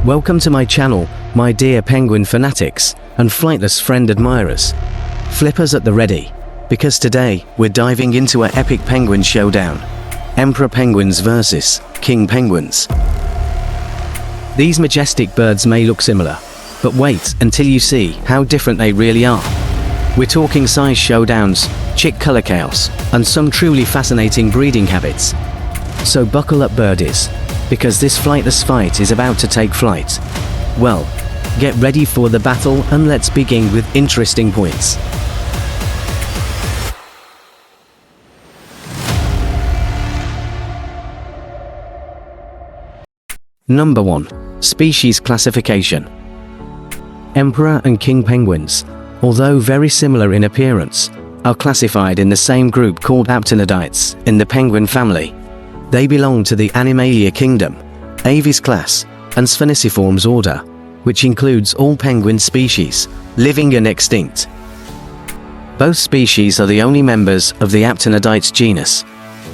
Welcome to my channel, my dear penguin fanatics and flightless friend admirers. Flippers at the ready, because today we're diving into an epic penguin showdown. Emperor penguins versus king penguins. These majestic birds may look similar, but wait until you see how different they really are. We're talking size showdowns, chick color chaos, and some truly fascinating breeding habits. So buckle up birdies, because this flightless fight is about to take flight. Well, get ready for the battle and let's begin with interesting points. Number 1. Species classification. Emperor and king penguins, although very similar in appearance, are classified in the same group called aptenodytes in the penguin family. They belong to the Animalia kingdom, Aves class, and Spheniciformes order, which includes all penguin species, living and extinct. Both species are the only members of the aptenodytes genus.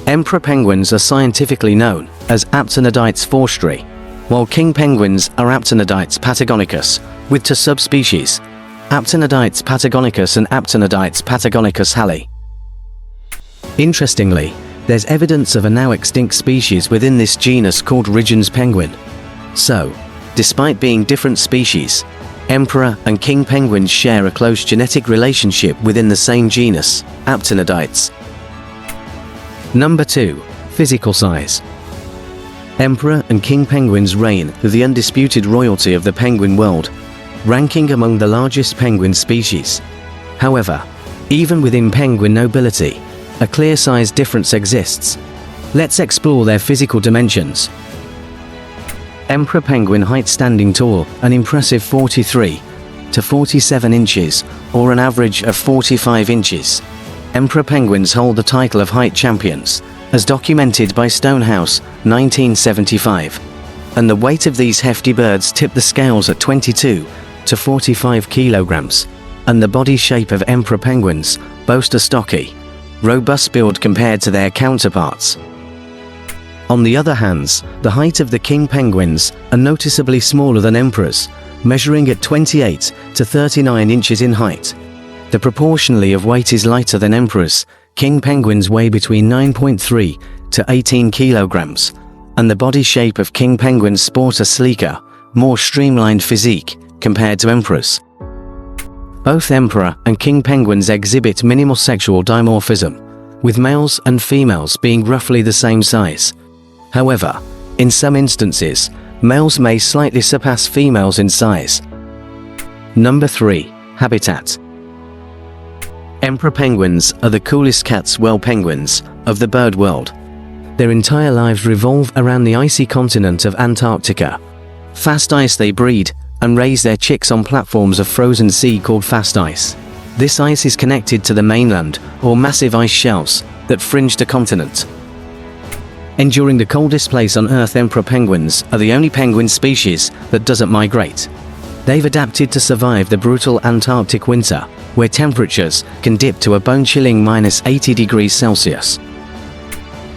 Emperor penguins are scientifically known as Aptenodytes forsteri, while king penguins are Aptenodytes patagonicus, with two subspecies, Aptenodytes patagonicus and Aptenodytes patagonicus hallei. Interestingly, there's evidence of a now extinct species within this genus called Riggins penguin. So, despite being different species, emperor and king penguins share a close genetic relationship within the same genus, Aptenodytes. Number 2. Physical size. Emperor and king penguins reign as the undisputed royalty of the penguin world, ranking among the largest penguin species. However, even within penguin nobility, a clear size difference exists. Let's explore their physical dimensions. Emperor penguin height standing tall, an impressive 43 to 47 inches, or an average of 45 inches. Emperor penguins hold the title of height champions, as documented by Stonehouse, 1975. And the weight of these hefty birds tip the scales at 22 to 45 kilograms. And the body shape of emperor penguins boast a stocky, robust build compared to their counterparts. On the other hand, the height of the king penguins are noticeably smaller than emperors, measuring at 28 to 39 inches in height. The proportionally of weight is lighter than emperors. King penguins weigh between 9.3 to 18 kilograms, and the body shape of king penguins sport a sleeker, more streamlined physique compared to emperors. Both emperor and king penguins exhibit minimal sexual dimorphism, with males and females being roughly the same size. However, in some instances, males may slightly surpass females in size. Number 3. Habitat. Emperor penguins are the coolest cat's-well penguins of the bird world. Their entire lives revolve around the icy continent of Antarctica. Fast ice they breed and raise their chicks on platforms of frozen sea called fast ice. This ice is connected to the mainland or massive ice shelves that fringe the continent. Enduring the coldest place on Earth, emperor penguins are the only penguin species that doesn't migrate. They've adapted to survive the brutal Antarctic winter, where temperatures can dip to a bone-chilling -80 degrees Celsius.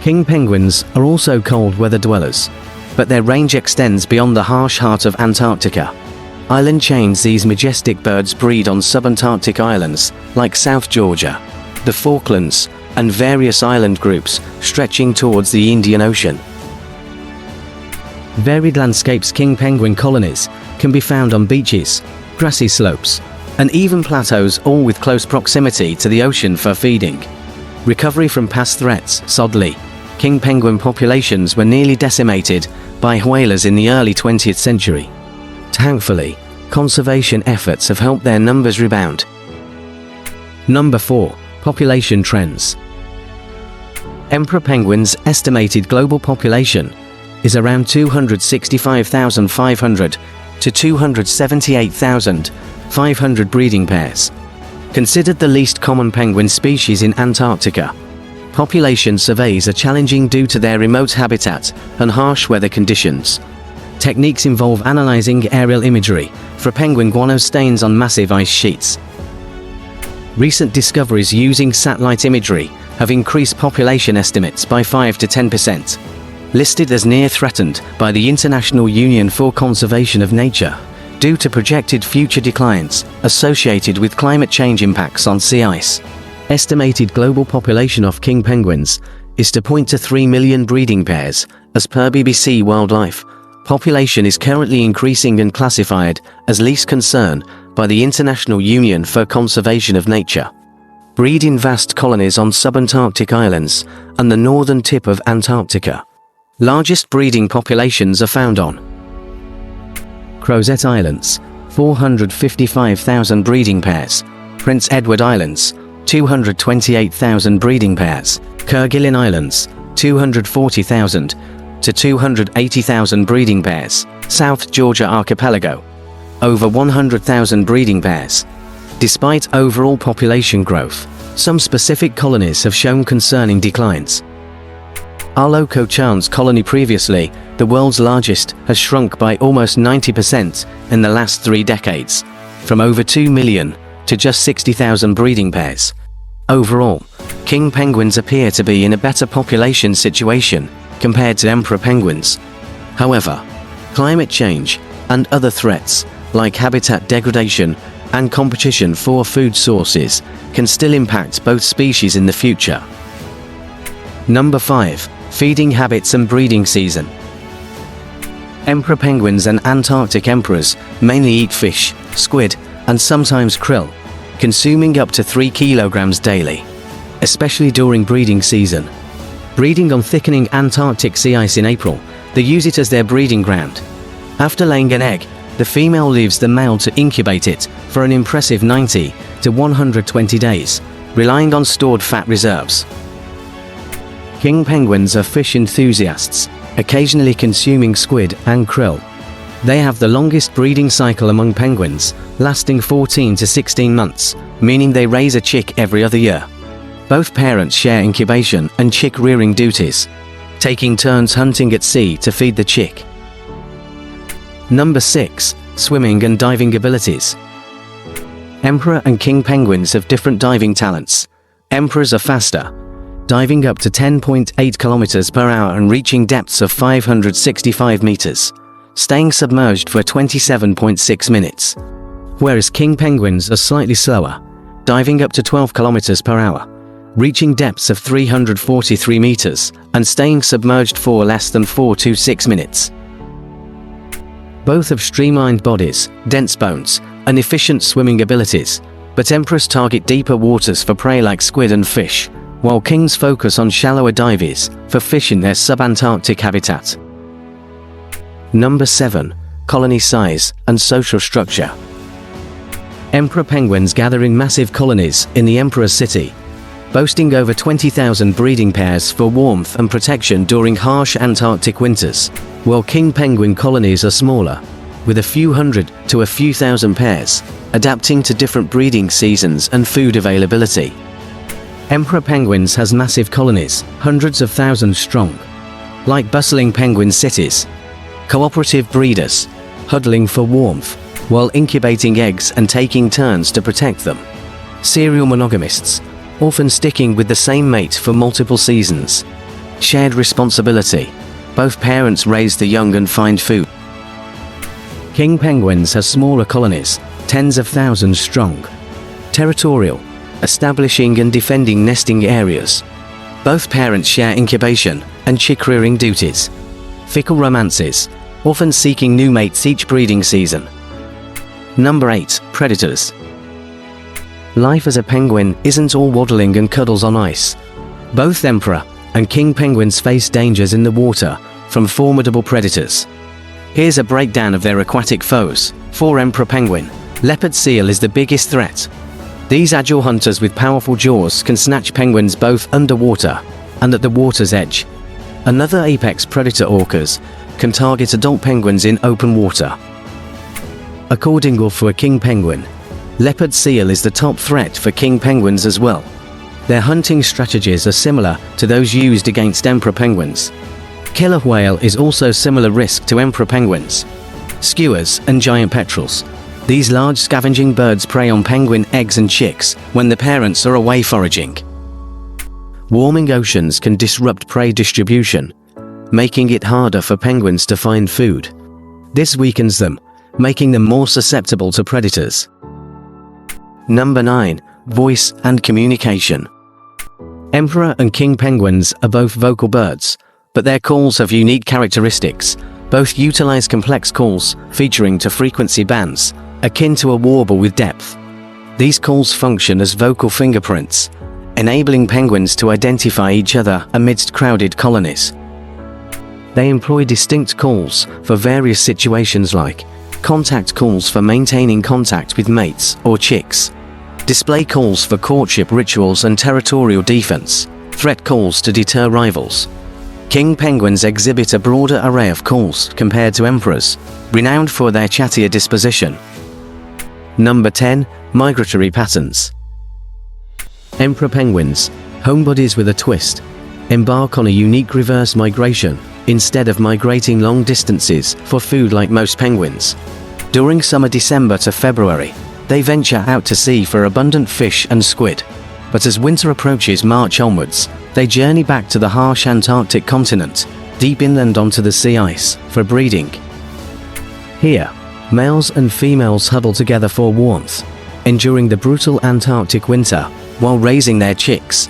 King penguins are also cold weather dwellers, but their range extends beyond the harsh heart of Antarctica. Island chains, these majestic birds breed on subantarctic islands like South Georgia, the Falklands, and various island groups stretching towards the Indian Ocean. Varied landscapes. King penguin colonies can be found on beaches, grassy slopes, and even plateaus, all with close proximity to the ocean for feeding. Recovery from past threats. Sadly, king penguin populations were nearly decimated by whalers in the early 20th century. Thankfully, conservation efforts have helped their numbers rebound. Number 4. Population trends. Emperor penguins' estimated global population is around 265,500 to 278,500 breeding pairs. Considered the least common penguin species in Antarctica, population surveys are challenging due to their remote habitat and harsh weather conditions. Techniques involve analyzing aerial imagery for penguin guano stains on massive ice sheets. Recent discoveries using satellite imagery have increased population estimates by 5 to 10%. listed as near threatened by the International Union for Conservation of Nature, due to projected future declines associated with climate change impacts on sea ice. Estimated global population of king penguins is to 0.3 million breeding pairs, as per BBC Wildlife. Population is currently increasing and classified as least concern by the International Union for Conservation of Nature. Breed in vast colonies on subantarctic islands and the northern tip of Antarctica. Largest breeding populations are found on Crozet Islands, 455,000 breeding pairs. Prince Edward Islands, 228,000 breeding pairs. Kerguelen Islands, 240,000 to 280,000 breeding pairs. South Georgia Archipelago, over 100,000 breeding pairs. Despite overall population growth, some specific colonies have shown concerning declines. Arloco Chance colony, previously the world's largest, has shrunk by almost 90% in the last 3 decades, from over 2 million to just 60,000 breeding pairs. Overall, king penguins appear to be in a better population situation compared to emperor penguins. However, climate change and other threats like habitat degradation and competition for food sources can still impact both species in the future. Number 5. Feeding habits and breeding season. Emperor penguins and Antarctic emperors mainly eat fish, squid, and sometimes krill, consuming up to 3 kilograms daily, especially during breeding season. Breeding on thickening Antarctic sea ice in April, they use it as their breeding ground. After laying an egg, the female leaves the male to incubate it for an impressive 90 to 120 days, relying on stored fat reserves. King penguins are fish enthusiasts, occasionally consuming squid and krill. They have the longest breeding cycle among penguins, lasting 14 to 16 months, meaning they raise a chick every other year. Both parents share incubation and chick rearing duties, taking turns hunting at sea to feed the chick. Number 6. Swimming and diving abilities. Emperor and king penguins have different diving talents. Emperors are faster, diving up to 10.8 kilometers per hour and reaching depths of 565 meters, staying submerged for 27.6 minutes. Whereas king penguins are slightly slower, diving up to 12 kilometers per hour, reaching depths of 343 meters and staying submerged for less than 4 to 6 minutes. Both have streamlined bodies, dense bones, and efficient swimming abilities, but emperors target deeper waters for prey like squid and fish, while kings focus on shallower dives for fish in their subantarctic habitat. Number 7. Colony size and social structure. Emperor penguins gather in massive colonies in the emperor's city, boasting over 20,000 breeding pairs for warmth and protection during harsh Antarctic winters, while king penguin colonies are smaller, with a few hundred to a few thousand pairs, adapting to different breeding seasons and food availability. Emperor penguins has massive colonies, hundreds of thousands strong. Like bustling penguin cities, cooperative breeders, huddling for warmth, while incubating eggs and taking turns to protect them. Serial monogamists, often sticking with the same mate for multiple seasons. Shared responsibility, both parents raise the young and find food. King penguins have smaller colonies, tens of thousands strong. Territorial, establishing and defending nesting areas. Both parents share incubation and chick rearing duties. Fickle romances, often seeking new mates each breeding season. Number 8. Predators. Life as a penguin isn't all waddling and cuddles on ice. Both emperor and king penguins face dangers in the water from formidable predators. Here's a breakdown of their aquatic foes. For emperor penguin, leopard seal is the biggest threat. These agile hunters with powerful jaws can snatch penguins both underwater and at the water's edge. Another apex predator, orcas, can target adult penguins in open water. According for a king penguin, leopard seal is the top threat for king penguins as well. Their hunting strategies are similar to those used against emperor penguins. Killer whale is also similar risk to emperor penguins. Skuas and giant petrels. These large scavenging birds prey on penguin eggs and chicks when the parents are away foraging. Warming oceans can disrupt prey distribution. making it harder for penguins to find food. This weakens them, making them more susceptible to predators. Number 9. Voice and communication. Emperor and king penguins are both vocal birds, but their calls have unique characteristics. Both utilize complex calls featuring to frequency bands, akin to a warble with depth. These calls function as vocal fingerprints, enabling penguins to identify each other amidst crowded colonies. They employ distinct calls for various situations like contact calls for maintaining contact with mates or chicks, display calls for courtship rituals and territorial defense, threat calls to deter rivals. King penguins exhibit a broader array of calls compared to emperors, renowned for their chattier disposition. Number 10. Migratory patterns. Emperor penguins, homebodies with a twist, embark on a unique reverse migration instead of migrating long distances for food like most penguins. During summer December to February, they venture out to sea for abundant fish and squid, but as winter approaches March onwards, they journey back to the harsh Antarctic continent, deep inland onto the sea ice, for breeding. Here, males and females huddle together for warmth, enduring the brutal Antarctic winter while raising their chicks.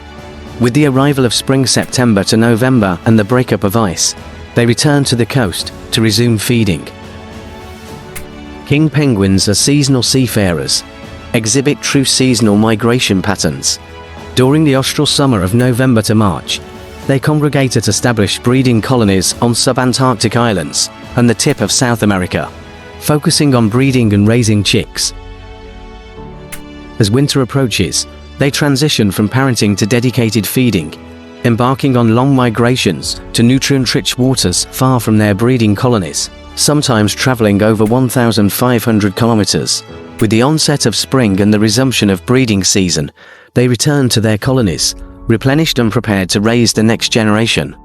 With the arrival of spring September to November and the breakup of ice, they return to the coast to resume feeding. King penguins are seasonal seafarers, exhibit true seasonal migration patterns. During the austral summer of November to March, they congregate at established breeding colonies on subantarctic islands and the tip of South America, focusing on breeding and raising chicks. As winter approaches, they transition from parenting to dedicated feeding, embarking on long migrations to nutrient-rich waters far from their breeding colonies, sometimes traveling over 1,500 kilometers. With the onset of spring and the resumption of breeding season, they return to their colonies, replenished and prepared to raise the next generation.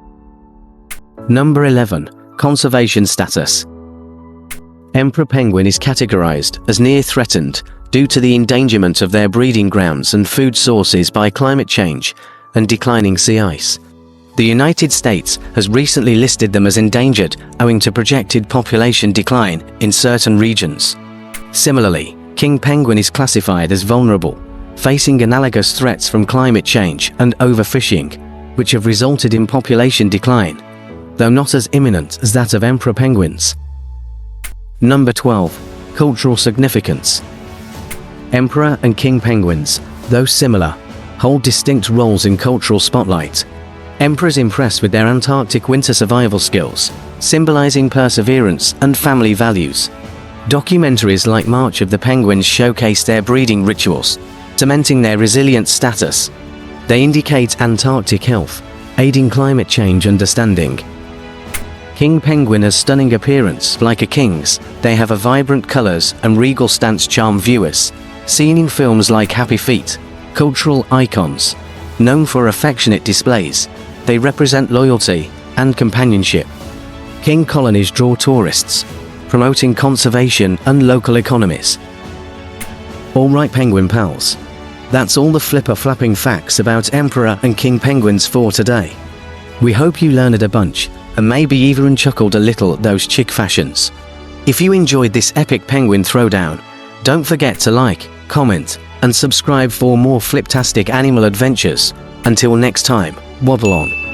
Number 11. Conservation status. Emperor penguin is categorized as near threatened due to the endangerment of their breeding grounds and food sources by climate change and declining sea ice. The United States has recently listed them as endangered owing to projected population decline in certain regions. Similarly, king penguin is classified as vulnerable, facing analogous threats from climate change and overfishing, which have resulted in population decline, though not as imminent as that of emperor penguins. Number 12. Cultural significance. Emperor and king penguins, though similar, hold distinct roles in cultural spotlight. Emperors impress with their Antarctic winter survival skills, symbolizing perseverance and family values. Documentaries like March of the Penguins showcase their breeding rituals, cementing their resilient status. They indicate Antarctic health, aiding climate change understanding. King penguin has stunning appearance like a king's. They have a vibrant colors and regal stance charm viewers, seen in films like Happy Feet. Cultural icons. Known for affectionate displays, they represent loyalty and companionship. King colonies draw tourists, promoting conservation and local economies. Alright penguin pals, that's all the flipper-flapping facts about emperor and king penguins for today. We hope you learned a bunch, and maybe even chuckled a little at those chick fashions. If you enjoyed this epic penguin throwdown, don't forget to like, comment, and subscribe for more fliptastic animal adventures. Until next time, waddle on.